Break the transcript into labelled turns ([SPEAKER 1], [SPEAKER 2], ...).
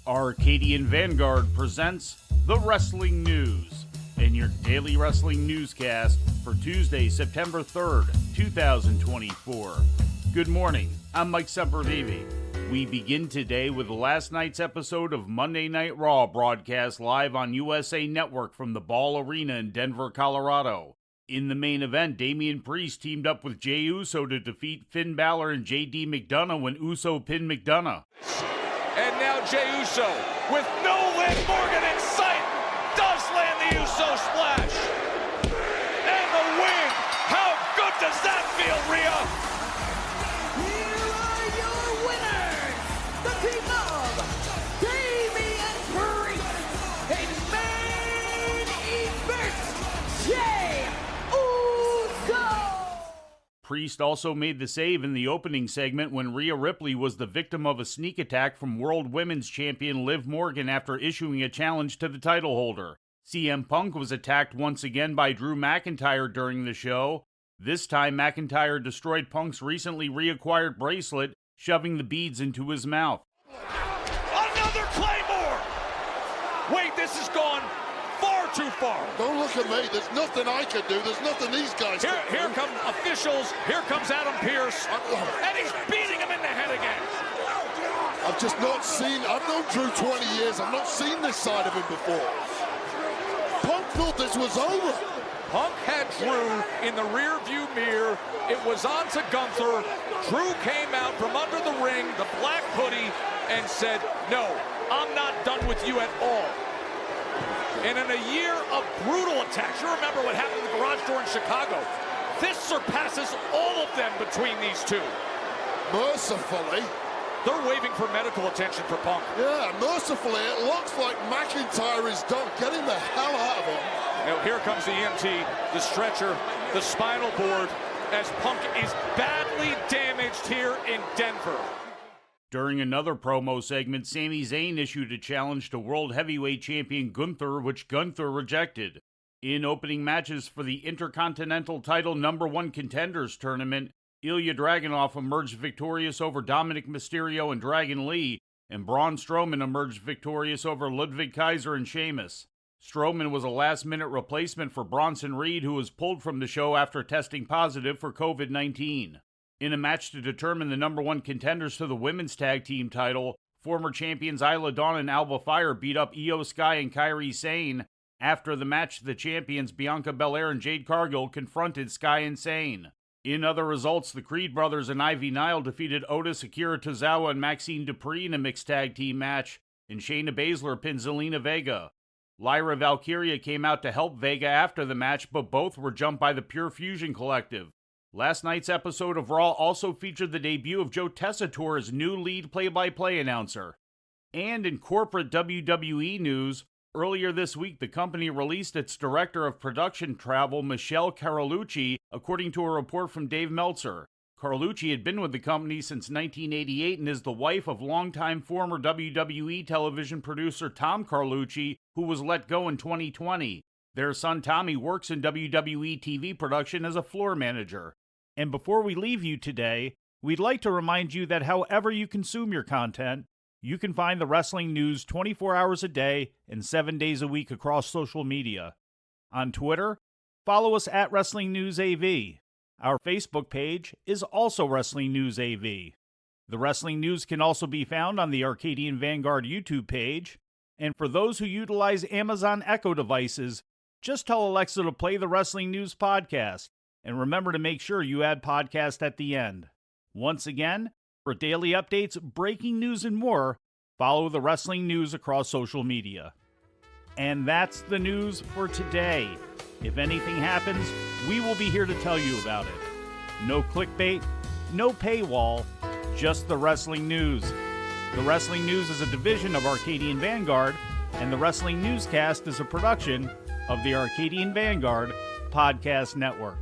[SPEAKER 1] Arcadian Vanguard presents The Wrestling News and your daily wrestling newscast for Tuesday, September 3rd, 2024. Good morning, I'm Mike Sempervive. We begin today with last night's episode of Monday Night Raw broadcast live on USA Network from the Ball Arena in Denver, Colorado. In the main event, Damian Priest teamed up with Jey Uso to defeat Finn Balor and JD McDonough when Uso pinned McDonough.
[SPEAKER 2] And now Jey Uso, with no Liv Morgan in sight, does land the Uso splash. And the win. How good does that feel, Rhea?
[SPEAKER 3] Here are your winners, the team of Damian Priest and main event, Jey Uso.
[SPEAKER 1] Priest also made the save in the opening segment when Rhea Ripley was the victim of a sneak attack from World Women's Champion Liv Morgan after issuing a challenge to the title holder. CM Punk was attacked once again by Drew McIntyre during the show. This time, McIntyre destroyed Punk's recently reacquired bracelet, shoving the beads into his mouth.
[SPEAKER 2] Another Claymore! Wait, this has gone far too far.
[SPEAKER 4] Don't look at me. There's nothing I can do. There's nothing these guys can do.
[SPEAKER 2] Here come officials. Here comes Adam Pearce. And he's beating him in the head again.
[SPEAKER 4] I've just not seen, I've known Drew 20 years. I've not seen this side of him before. Punk thought this was over.
[SPEAKER 2] Punk had Drew in the rear view mirror. It was on to Gunther. Drew came out from under the ring, the black hoodie, and said, "No, I'm not done with you at all." And in a year of brutal attacks, you remember what happened at the garage door in Chicago. This surpasses all of them between these two.
[SPEAKER 4] Mercifully.
[SPEAKER 2] They're waving for medical attention for Punk.
[SPEAKER 4] Yeah, mercifully, it looks like McIntyre is done. Get him the hell out of him.
[SPEAKER 2] Now here comes the EMT, the stretcher, the spinal board, as Punk is badly damaged here in Denver.
[SPEAKER 1] During another promo segment, Sami Zayn issued a challenge to World Heavyweight Champion Gunther, which Gunther rejected. In opening matches for the Intercontinental Title #1 Contenders Tournament, Ilya Dragunov emerged victorious over Dominic Mysterio and Dragon Lee, and Braun Strowman emerged victorious over Ludwig Kaiser and Sheamus. Strowman was a last-minute replacement for Bronson Reed, who was pulled from the show after testing positive for COVID-19. In a match to determine the #1 contenders to the women's tag team title, former champions Isla Dawn and Alba Fire beat up Io Sky and Kairi Sane. After the match, the champions Bianca Belair and Jade Cargill confronted Sky and Sane. In other results, the Creed brothers and Ivy Nile defeated Otis, Akira Tozawa, and Maxine Dupree in a mixed tag team match, and Shayna Baszler pinned Zelina Vega. Lyra Valkyria came out to help Vega after the match, but both were jumped by the Pure Fusion Collective. Last night's episode of Raw also featured the debut of Joe Tessitore as new lead play-by-play announcer. And in corporate WWE news, earlier this week the company released its director of production travel, Michelle Carlucci, according to a report from Dave Meltzer. Carlucci had been with the company since 1988 and is the wife of longtime former WWE television producer Tom Carlucci, who was let go in 2020. Their son Tommy works in WWE TV production as a floor manager. And before we leave you today, we'd like to remind you that however you consume your content, you can find the wrestling news 24 hours a day and 7 days a week across social media. On Twitter, follow us at Wrestling News AV. Our Facebook page is also Wrestling News AV. The Wrestling News can also be found on the Arcadian Vanguard YouTube page. And for those who utilize Amazon Echo devices, just tell Alexa to play the Wrestling News podcast. And remember to make sure you add podcast at the end. Once again, for daily updates, breaking news, and more, follow the Wrestling News across social media. And that's the news for today. If anything happens, we will be here to tell you about it. No clickbait, no paywall, just the Wrestling News. The Wrestling News is a division of Arcadian Vanguard, and the Wrestling Newscast is a production of the Arcadian Vanguard Podcast Network.